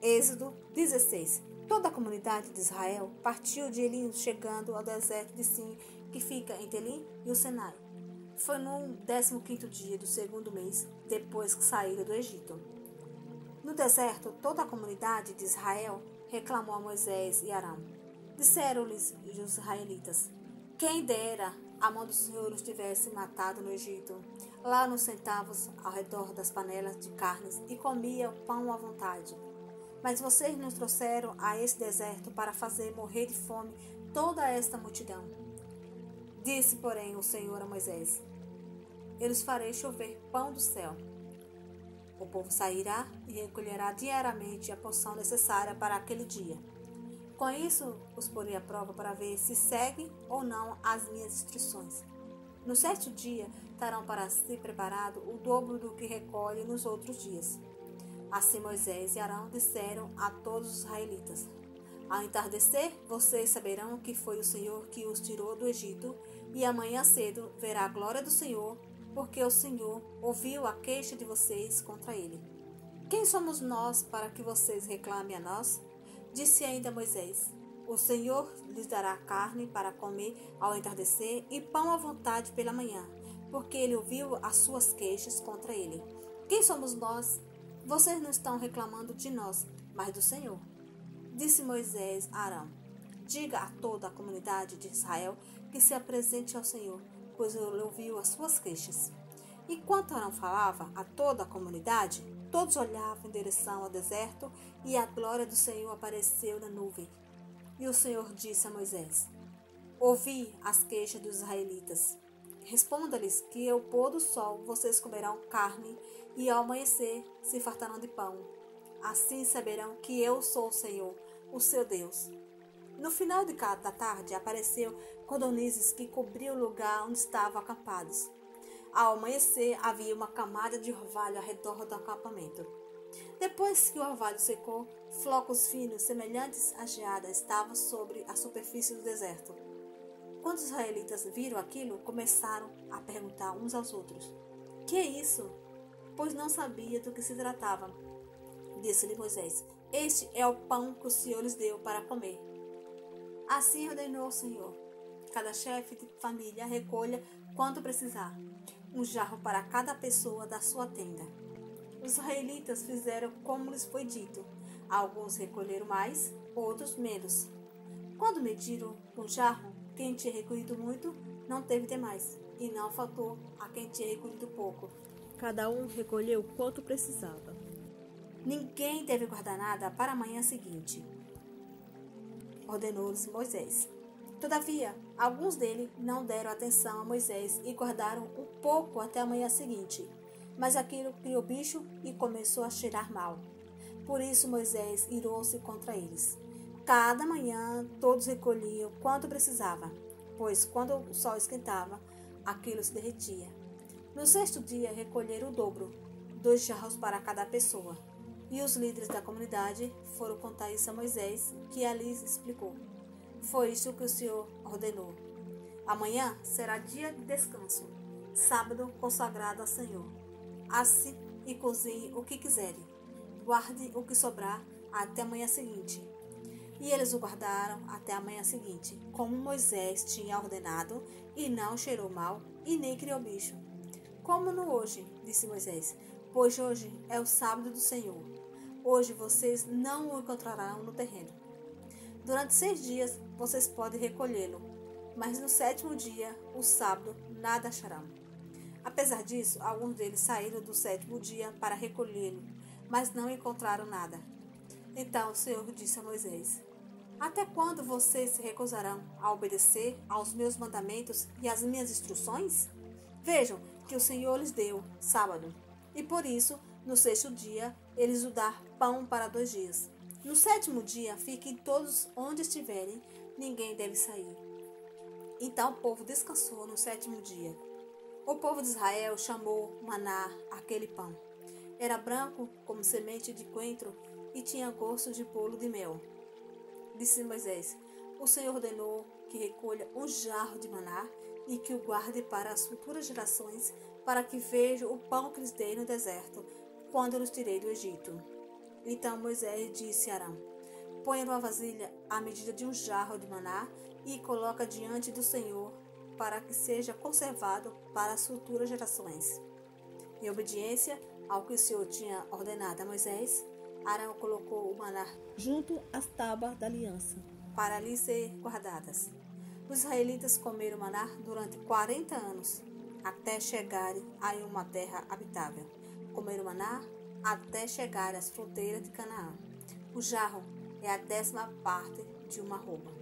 Êxodo 16. Toda a comunidade de Israel partiu de Elim, chegando ao deserto de Sim, que fica entre Elim e o Sinai. Foi no 15º dia do segundo mês, depois que saíram do Egito. No deserto, toda a comunidade de Israel reclamou a Moisés e Arão. Disseram-lhes os israelitas: quem dera a mão do Senhor os tivesse matado no Egito. Lá nos sentávamos ao redor das panelas de carnes e comia pão à vontade. Mas vocês nos trouxeram a esse deserto para fazer morrer de fome toda esta multidão. Disse, porém, o Senhor a Moisés: eu lhes farei chover pão do céu. O povo sairá e recolherá diariamente a porção necessária para aquele dia. Com isso, os porei à prova para ver se seguem ou não as minhas instruções. No 7º dia, terão para si preparado o dobro do que recolhe nos outros dias. Assim Moisés e Arão disseram a todos os israelitas: ao entardecer, vocês saberão que foi o Senhor que os tirou do Egito, e amanhã cedo verá a glória do Senhor, porque o Senhor ouviu a queixa de vocês contra ele. Quem somos nós para que vocês reclamem a nós? Disse ainda Moisés: o Senhor lhes dará carne para comer ao entardecer e pão à vontade pela manhã, porque ele ouviu as suas queixas contra ele. Quem somos nós? Vocês não estão reclamando de nós, mas do Senhor. Disse Moisés a Arão: diga a toda a comunidade de Israel que se apresente ao Senhor, pois ele ouviu as suas queixas. Enquanto Arão falava a toda a comunidade, todos olhavam em direção ao deserto, e a glória do Senhor apareceu na nuvem. E o Senhor disse a Moisés: ouvi as queixas dos israelitas. Responda-lhes que ao pôr do sol vocês comerão carne, e ao amanhecer se fartarão de pão. Assim saberão que eu sou o Senhor, o seu Deus. No final da tarde apareceu codornizes que cobriam o lugar onde estavam acampados. Ao amanhecer havia uma camada de orvalho ao redor do acampamento. Depois que o orvalho secou, flocos finos semelhantes à geada estavam sobre a superfície do deserto. Quando os israelitas viram aquilo, começaram a perguntar uns aos outros: que é isso? Pois não sabia do que se tratava. Disse-lhe Moisés: este é o pão que o Senhor lhes deu para comer. Assim ordenou o Senhor: cada chefe de família recolha quanto precisar, um jarro para cada pessoa da sua tenda. Os israelitas fizeram como lhes foi dito. Alguns recolheram mais, outros menos. Quando mediram um jarro, quem tinha recolhido muito não teve demais, e não faltou a quem tinha recolhido pouco. Cada um recolheu quanto precisava. Ninguém deve guardar nada para a manhã seguinte, ordenou-lhes Moisés. Todavia, alguns deles não deram atenção a Moisés e guardaram um pouco até a manhã seguinte. Mas aquilo criou bicho e começou a cheirar mal. Por isso Moisés irou-se contra eles. Cada manhã todos recolhiam quanto precisava, pois quando o sol esquentava, aquilo se derretia. No 6º dia recolheram o dobro, 2 jarros para cada pessoa. E os líderes da comunidade foram contar isso a Moisés, que ali explicou: foi isso que o Senhor ordenou. Amanhã será dia de descanso, sábado consagrado ao Senhor. Asse e cozinhe o que quiserem. Guarde o que sobrar até a manhã seguinte. E eles o guardaram até a manhã seguinte, como Moisés tinha ordenado, e não cheirou mal e nem criou bicho. Como no hoje, disse Moisés, pois hoje é o sábado do Senhor. Hoje vocês não o encontrarão no terreno. Durante 6 dias vocês podem recolhê-lo, mas no 7º dia, o sábado, nada acharão. Apesar disso, alguns deles saíram do 7º dia para recolhê-lo, mas não encontraram nada. Então o Senhor disse a Moisés: até quando vocês se recusarão a obedecer aos meus mandamentos e às minhas instruções? Vejam que o Senhor lhes deu sábado, e por isso, no 6º dia, eles o dar pão para 2 dias. No 7º dia, fiquem todos onde estiverem, ninguém deve sair. Então o povo descansou no 7º dia. O povo de Israel chamou maná aquele pão. Era branco como semente de coentro e tinha gosto de bolo de mel. Disse Moisés: o Senhor ordenou que recolha um jarro de maná e que o guarde para as futuras gerações, para que vejam o pão que lhes dei no deserto, quando eu os tirei do Egito. Então Moisés disse a Arão: Põe numa vasilha a medida de um jarro de maná e coloca diante do Senhor, para que seja conservado para as futuras gerações. Em obediência ao que o Senhor tinha ordenado a Moisés, Arão colocou o maná junto às tábuas da aliança, para ali ser guardadas. Os israelitas comeram maná durante 40 anos, até chegarem a uma terra habitável. Comeram maná até chegar às fronteiras de Canaã. O jarro é a 10ª parte de uma arroba.